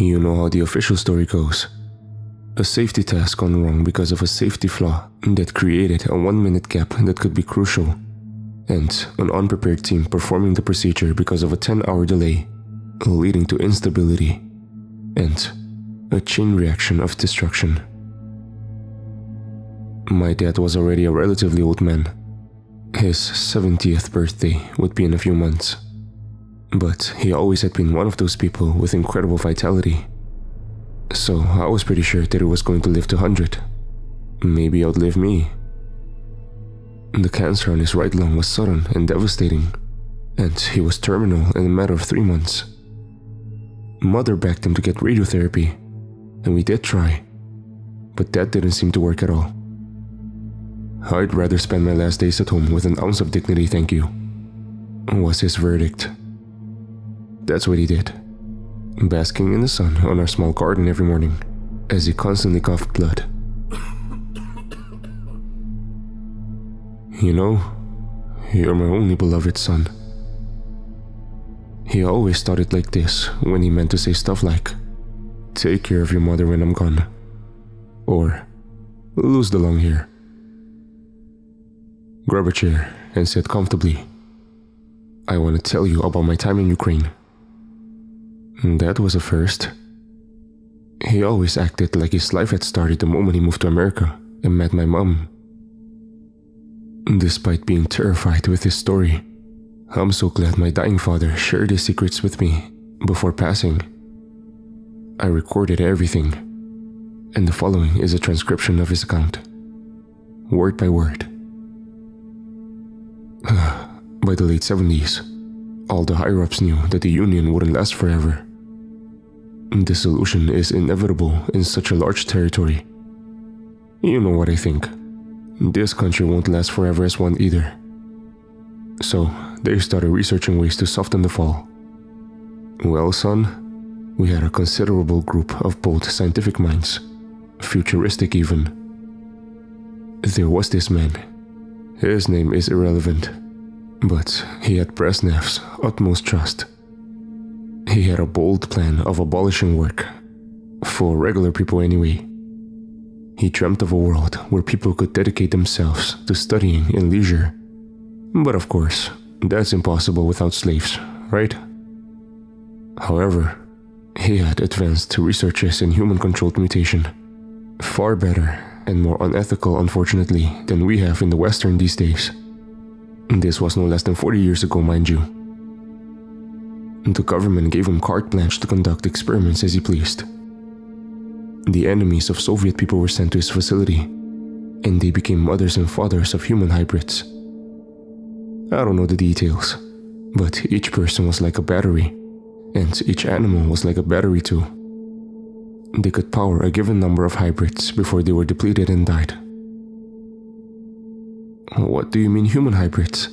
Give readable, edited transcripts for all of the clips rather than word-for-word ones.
You know how the official story goes. A safety task gone wrong because of a safety flaw that created a 1-minute gap that could be crucial, and an unprepared team performing the procedure because of a 10-hour delay, leading to instability and a chain reaction of destruction. My dad was already a relatively old man. His 70th birthday would be in a few months. But he always had been one of those people with incredible vitality. So I was pretty sure that he was going to live to 100. Maybe outlive me. The cancer on his right lung was sudden and devastating, and he was terminal in a matter of 3 months. Mother begged him to get radiotherapy, and we did try, but that didn't seem to work at all. "I'd rather spend my last days at home with an ounce of dignity, thank you," was his verdict. That's what he did, basking in the sun on our small garden every morning, as he constantly coughed blood. "You know, you're my only beloved son." He always started like this when he meant to say stuff like, "Take care of your mother when I'm gone," or "Lose the lung here." Grab a chair and sit comfortably. I want to tell you about my time in Ukraine. That was a first. He always acted like his life had started the moment he moved to America and met my mom. Despite being terrified with his story, I'm so glad my dying father shared his secrets with me before passing. I recorded everything, and the following is a transcription of his account, word by word. By the late 70s, all the higher-ups knew that the Union wouldn't last forever. Dissolution is inevitable in such a large territory. You know what I think. This country won't last forever as one either. So they started researching ways to soften the fall. Well, son, we had a considerable group of bold scientific minds, futuristic even. There was this man. His name is irrelevant, but he had Brezhnev's utmost trust. He had a bold plan of abolishing work, for regular people anyway. He dreamt of a world where people could dedicate themselves to studying in leisure. But of course, that's impossible without slaves, right? However, he had advanced researches in human-controlled mutation, far better and more unethical, unfortunately, than we have in the Western these days. This was no less than 40 years ago, mind you. The government gave him carte blanche to conduct experiments as he pleased. The enemies of Soviet people were sent to his facility, and they became mothers and fathers of human hybrids. I don't know the details, but each person was like a battery, and each animal was like a battery too. They could power a given number of hybrids before they were depleted and died. What do you mean human hybrids?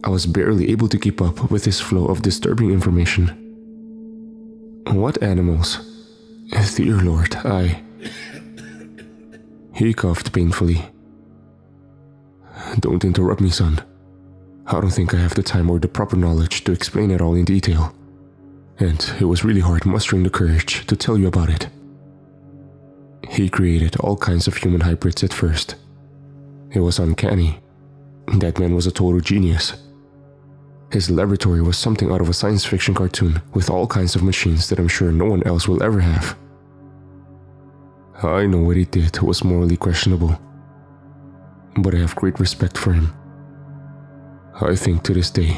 I was barely able to keep up with his flow of disturbing information. What animals? Dear Lord, He coughed painfully. Don't interrupt me, son. I don't think I have the time or the proper knowledge to explain it all in detail. And it was really hard mustering the courage to tell you about it. He created all kinds of human hybrids at first. It was uncanny. That man was a total genius. His laboratory was something out of a science fiction cartoon with all kinds of machines that I'm sure no one else will ever have. I know what he did was morally questionable, but I have great respect for him. I think to this day,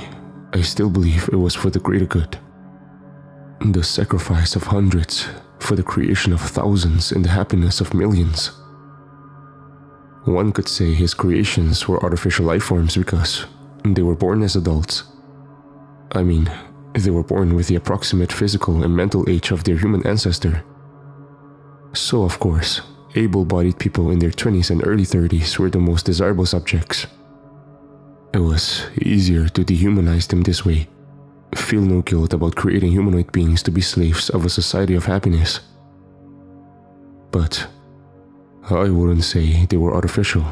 I still believe it was for the greater good. The sacrifice of hundreds for the creation of thousands and the happiness of millions. One could say his creations were artificial life forms because they were born as adults. I mean, they were born with the approximate physical and mental age of their human ancestor. So, of course, able-bodied people in their 20s and early 30s were the most desirable subjects. It was easier to dehumanize them this way, feel no guilt about creating humanoid beings to be slaves of a society of happiness. But I wouldn't say they were artificial.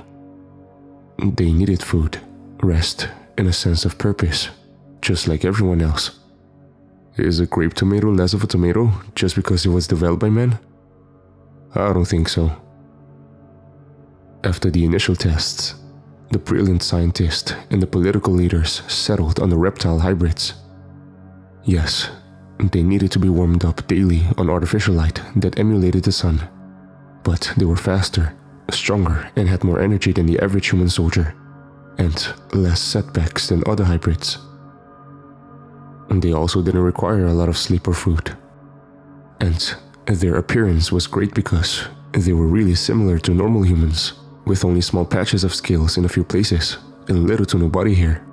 They needed food, rest, and a sense of purpose, just like everyone else. Is a grape tomato less of a tomato just because it was developed by man? I don't think so. After the initial tests, the brilliant scientists and the political leaders settled on the reptile hybrids. Yes, they needed to be warmed up daily on artificial light that emulated the sun, but they were faster, stronger, and had more energy than the average human soldier, and less setbacks than other hybrids. And they also didn't require a lot of sleep or food. And their appearance was great because they were really similar to normal humans, with only small patches of scales in a few places and little to no body hair.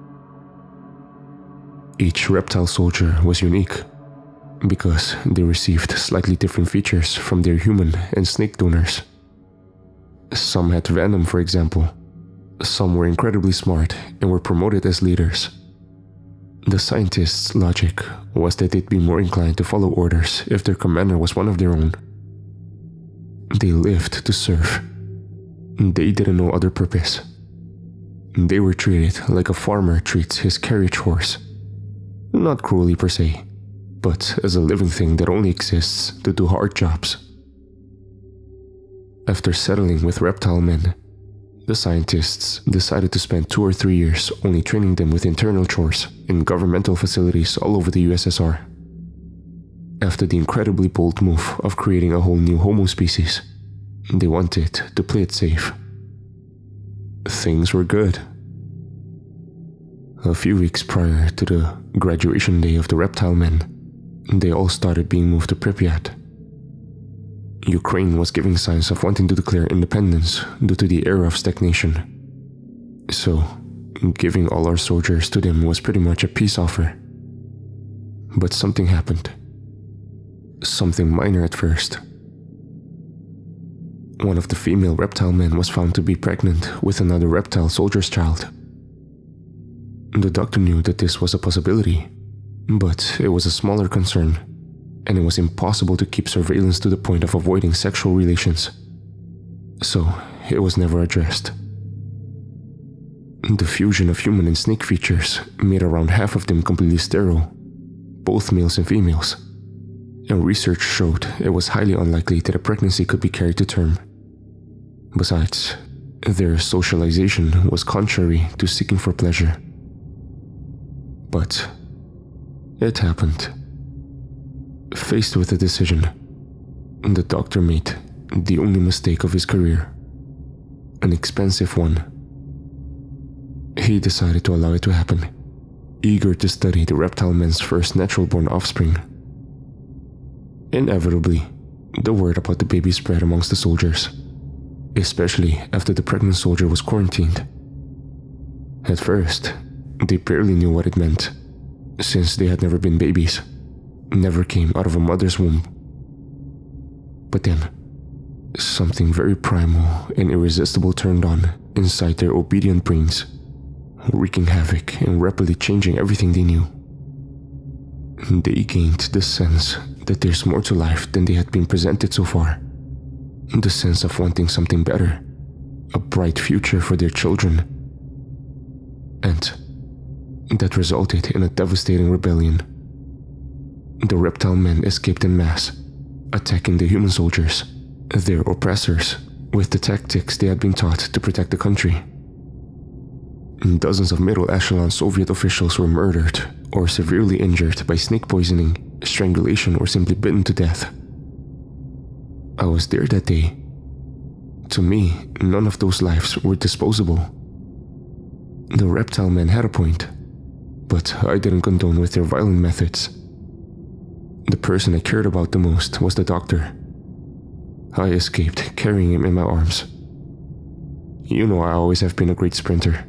Each reptile soldier was unique because they received slightly different features from their human and snake donors. Some had venom, for example. Some were incredibly smart and were promoted as leaders. The scientists' logic was that they'd be more inclined to follow orders if their commander was one of their own. They lived to serve. They didn't know other purpose. They were treated like a farmer treats his carriage horse. Not cruelly per se, but as a living thing that only exists to do hard jobs. After settling with reptile men, the scientists decided to spend 2 or 3 years only training them with internal chores in governmental facilities all over the USSR. After the incredibly bold move of creating a whole new Homo species, they wanted to play it safe. Things were good. A few weeks prior to the graduation day of the reptile men, they all started being moved to Pripyat. Ukraine was giving signs of wanting to declare independence due to the era of stagnation. So, giving all our soldiers to them was pretty much a peace offer. But something happened. Something minor at first. One of the female reptile men was found to be pregnant with another reptile soldier's child. The doctor knew that this was a possibility, but it was a smaller concern, and it was impossible to keep surveillance to the point of avoiding sexual relations. So, it was never addressed. The fusion of human and snake features made around half of them completely sterile, both males and females, and research showed it was highly unlikely that a pregnancy could be carried to term. Besides, their socialization was contrary to seeking for pleasure. But it happened. Faced with a decision, the doctor made the only mistake of his career, an expensive one. He decided to allow it to happen, eager to study the reptile men's first natural-born offspring. Inevitably, the word about the baby spread amongst the soldiers, especially after the pregnant soldier was quarantined. At first, they barely knew what it meant, since they had never been babies, never came out of a mother's womb. But then, something very primal and irresistible turned on inside their obedient brains, wreaking havoc and rapidly changing everything they knew. They gained the sense that there's more to life than they had been presented so far. The sense of wanting something better, a bright future for their children. And that resulted in a devastating rebellion. The reptile men escaped en masse, attacking the human soldiers, their oppressors, with the tactics they had been taught to protect the country. Dozens of middle echelon Soviet officials were murdered or severely injured by snake poisoning, strangulation, or simply bitten to death. I was there that day. To me, none of those lives were disposable. The reptile men had a point, but I didn't condone with their violent methods. The person I cared about the most was the doctor. I escaped, carrying him in my arms. You know I always have been a great sprinter.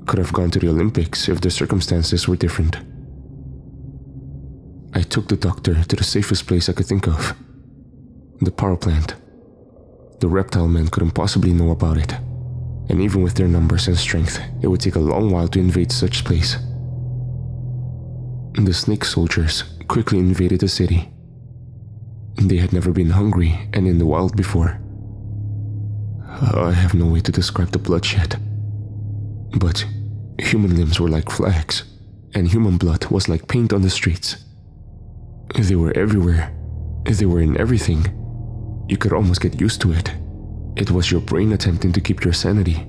Could have gone to the Olympics if the circumstances were different. I took the doctor to the safest place I could think of. The power plant. The reptile men couldn't possibly know about it, and even with their numbers and strength, it would take a long while to invade such place. The snake soldiers quickly invaded the city. They had never been hungry and in the wild before. I have no way to describe the bloodshed. But human limbs were like flags, and human blood was like paint on the streets. They were everywhere. They were in everything. You could almost get used to it. It was your brain attempting to keep your sanity.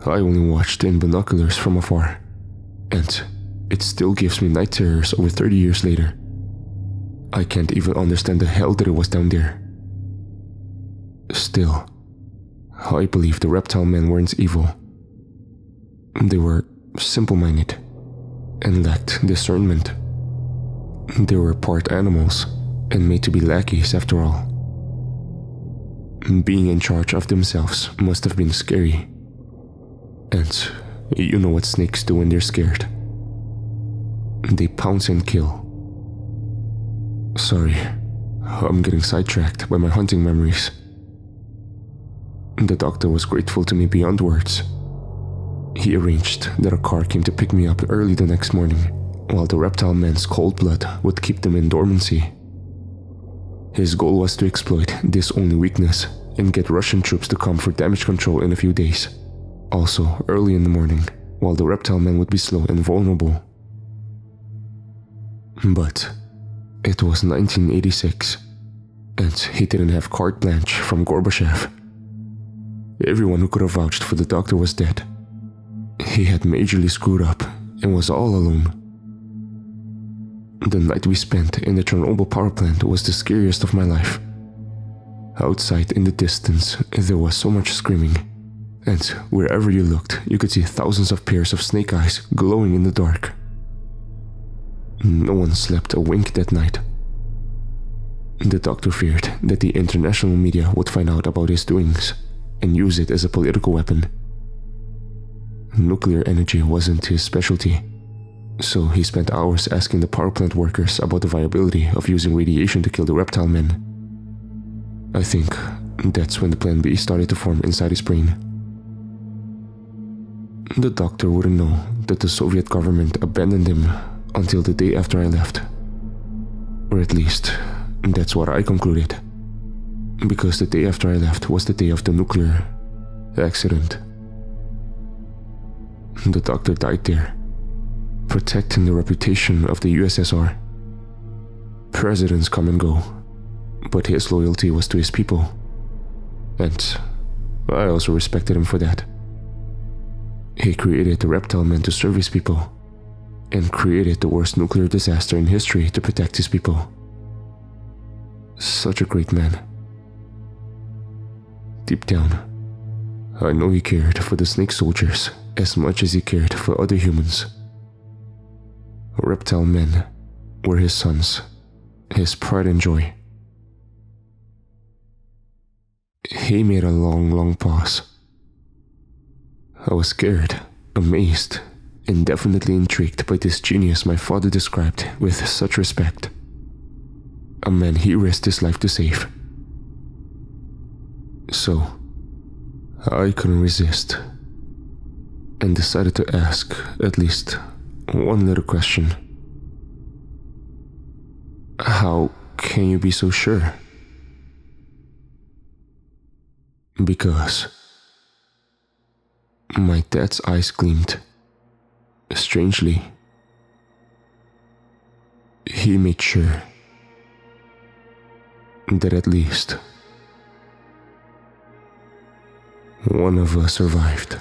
I only watched in binoculars from afar, and it still gives me night terrors over 30 years later. I can't even understand the hell that it was down there. Still, I believe the reptile men weren't evil. They were simple-minded and lacked discernment. They were part animals and made to be lackeys after all. Being in charge of themselves must have been scary. And you know what snakes do when they're scared. They pounce and kill. Sorry, I'm getting sidetracked by my hunting memories. The doctor was grateful to me beyond words. He arranged that a car came to pick me up early the next morning, while the reptile man's cold blood would keep them in dormancy. His goal was to exploit this only weakness and get Russian troops to come for damage control in a few days. Also early in the morning, while the reptile man would be slow and vulnerable. But it was 1986, and he didn't have carte blanche from Gorbachev. Everyone who could have vouched for the doctor was dead. He had majorly screwed up and was all alone. The night we spent in the Chernobyl power plant was the scariest of my life. Outside in the distance, there was so much screaming, and wherever you looked, you could see thousands of pairs of snake eyes glowing in the dark. No one slept a wink that night. The doctor feared that the international media would find out about his doings and use it as a political weapon. Nuclear energy wasn't his specialty, so he spent hours asking the power plant workers about the viability of using radiation to kill the reptile men. I think that's when the plan B started to form inside his brain. The doctor wouldn't know that the Soviet government abandoned him until the day after I left. Or at least, that's what I concluded. Because the day after I left was the day of the nuclear accident. The doctor died there, protecting the reputation of the USSR. Presidents come and go, but his loyalty was to his people. And I also respected him for that. He created the reptile men to serve his people, and created the worst nuclear disaster in history to protect his people. Such a great man. Deep down, I know he cared for the snake soldiers as much as he cared for other humans. Reptile men were his sons, his pride and joy. He made a long pause. I was scared, amazed, and definitely intrigued by this genius my father described with such respect. A man he risked his life to save. So, I couldn't resist, and decided to ask at least one little question. How can you be so sure? Because my dad's eyes gleamed. Strangely, he made sure that at least one of us survived.